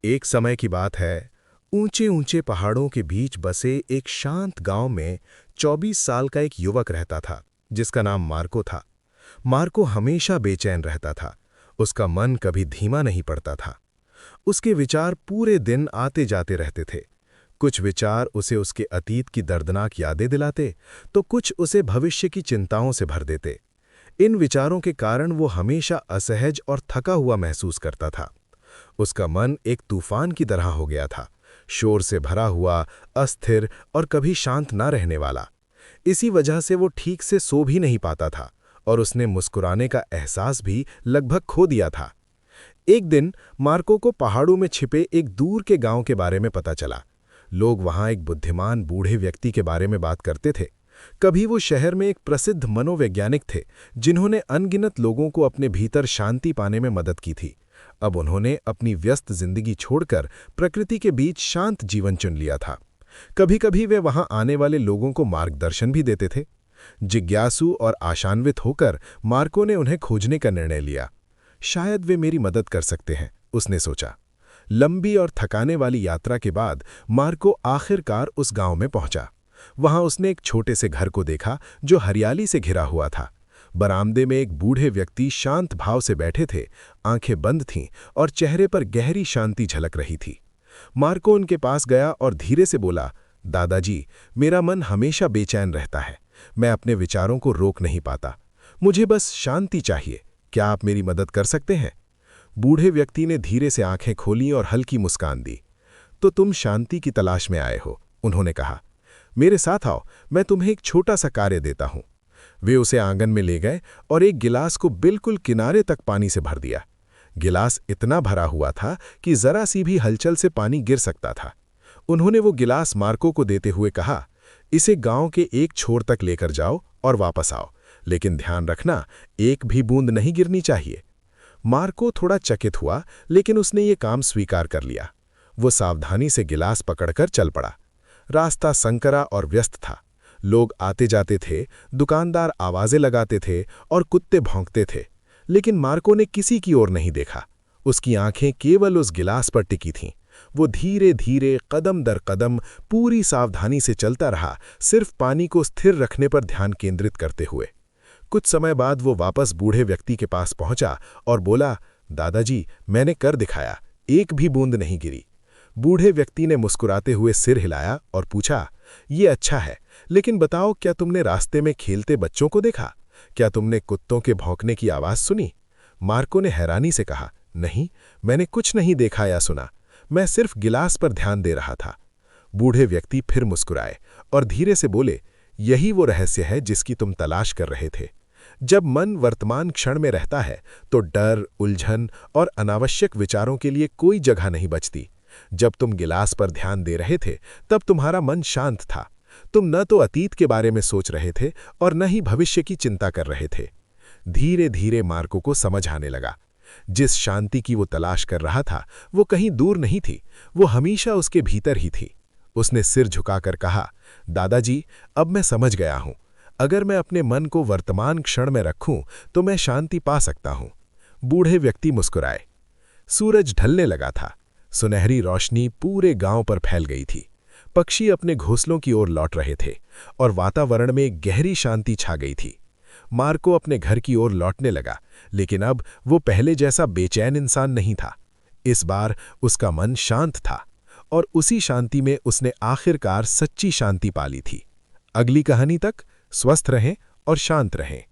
एक समय की बात है। ऊंचे ऊंचे पहाड़ों के बीच बसे एक शांत गांव में 24 साल का एक युवक रहता था, जिसका नाम मार्को था। मार्को हमेशा बेचैन रहता था। उसका मन कभी धीमा नहीं पड़ता था। उसके विचार पूरे दिन आते जाते रहते थे। कुछ विचार उसे उसके अतीत की दर्दनाक यादें दिलाते, तो कुछ उसे भविष्य की चिंताओं से भर देते। इन विचारों के कारण वो हमेशा असहज और थका हुआ महसूस करता था। उसका मन एक तूफान की तरह हो गया था, शोर से भरा हुआ, अस्थिर और कभी शांत ना रहने वाला। इसी वजह से वो ठीक से सो भी नहीं पाता था और उसने मुस्कुराने का एहसास भी लगभग खो दिया था। एक दिन मार्को को पहाड़ों में छिपे एक दूर के गांव के बारे में पता चला। लोग वहां एक बुद्धिमान बूढ़े व्यक्ति के बारे में बात करते थे। कभी वो शहर में एक प्रसिद्ध मनोवैज्ञानिक थे, जिन्होंने अनगिनत लोगों को अपने भीतर शांति पाने में मदद की थी। अब उन्होंने अपनी व्यस्त जिंदगी छोड़कर प्रकृति के बीच शांत जीवन चुन लिया था। कभी कभी वे वहां आने वाले लोगों को मार्गदर्शन भी देते थे। जिज्ञासु और आशान्वित होकर मार्को ने उन्हें खोजने का निर्णय लिया। शायद वे मेरी मदद कर सकते हैं, उसने सोचा। लंबी और थकाने वाली यात्रा के बाद मार्को आखिरकार उस गांव में पहुंचा। वहां उसने एक छोटे से घर को देखा जो हरियाली से घिरा हुआ था। बरामदे में एक बूढ़े व्यक्ति शांत भाव से बैठे थे, आंखें बंद थीं और चेहरे पर गहरी शांति झलक रही थी। मार्को उनके पास गया और धीरे से बोला, दादाजी, मेरा मन हमेशा बेचैन रहता है। मैं अपने विचारों को रोक नहीं पाता। मुझे बस शांति चाहिए। क्या आप मेरी मदद कर सकते हैं? बूढ़े व्यक्ति ने धीरे से आंखें खोलीं और हल्की मुस्कान दी। तो तुम शांति की तलाश में आए हो, उन्होंने कहा। मेरे साथ आओ, मैं तुम्हें एक छोटा सा कार्य देता हूं। वे उसे आंगन में ले गए और एक गिलास को बिल्कुल किनारे तक पानी से भर दिया। गिलास इतना भरा हुआ था कि जरा सी भी हलचल से पानी गिर सकता था। उन्होंने वो गिलास मार्को को देते हुए कहा, इसे गांव के एक छोर तक लेकर जाओ और वापस आओ, लेकिन ध्यान रखना, एक भी बूंद नहीं गिरनी चाहिए। मार्को थोड़ा चकित हुआ, लेकिन उसने ये काम स्वीकार कर लिया। वो सावधानी से गिलास पकड़कर चल पड़ा। रास्ता संकरा और व्यस्त था। लोग आते जाते थे, दुकानदार आवाजें लगाते थे और कुत्ते भौंकते थे, लेकिन मार्को ने किसी की ओर नहीं देखा। उसकी आंखें केवल उस गिलास पर टिकी थीं। वो धीरे धीरे, कदम दर कदम, पूरी सावधानी से चलता रहा, सिर्फ पानी को स्थिर रखने पर ध्यान केंद्रित करते हुए। कुछ समय बाद वो वापस बूढ़े व्यक्ति के पास पहुंचा और बोला, दादाजी, मैंने कर दिखाया, एक भी बूंद नहीं गिरी। बूढ़े व्यक्ति ने मुस्कुराते हुए सिर हिलाया और पूछा, ये अच्छा है, लेकिन बताओ, क्या तुमने रास्ते में खेलते बच्चों को देखा? क्या तुमने कुत्तों के भौंकने की आवाज सुनी? मार्को ने हैरानी से कहा, नहीं, मैंने कुछ नहीं देखा या सुना। मैं सिर्फ गिलास पर ध्यान दे रहा था। बूढ़े व्यक्ति फिर मुस्कुराए और धीरे से बोले, यही वो रहस्य है जिसकी तुम तलाश कर रहे थे। जब मन वर्तमान क्षण में रहता है तो डर, उलझन और अनावश्यक विचारों के लिए कोई जगह नहीं बचती। जब तुम गिलास पर ध्यान दे रहे थे, तब तुम्हारा मन शांत था। तुम न तो अतीत के बारे में सोच रहे थे और न ही भविष्य की चिंता कर रहे थे। धीरे धीरे मार्को को समझ आने लगा। जिस शांति की वो तलाश कर रहा था, वो कहीं दूर नहीं थी, वो हमेशा उसके भीतर ही थी। उसने सिर झुकाकर कहा, दादाजी, अब मैं समझ गया हूं। अगर मैं अपने मन को वर्तमान क्षण में रखूं, तो मैं शांति पा सकता हूं। बूढ़े व्यक्ति मुस्कुराए। सूरज ढलने लगा था। सुनहरी रोशनी पूरे गांव पर फैल गई थी। पक्षी अपने घोंसलों की ओर लौट रहे थे और वातावरण में गहरी शांति छा गई थी। मार्को अपने घर की ओर लौटने लगा, लेकिन अब वो पहले जैसा बेचैन इंसान नहीं था। इस बार उसका मन शांत था और उसी शांति में उसने आखिरकार सच्ची शांति पा ली थी। अगली कहानी तक स्वस्थ रहें और शांत रहें।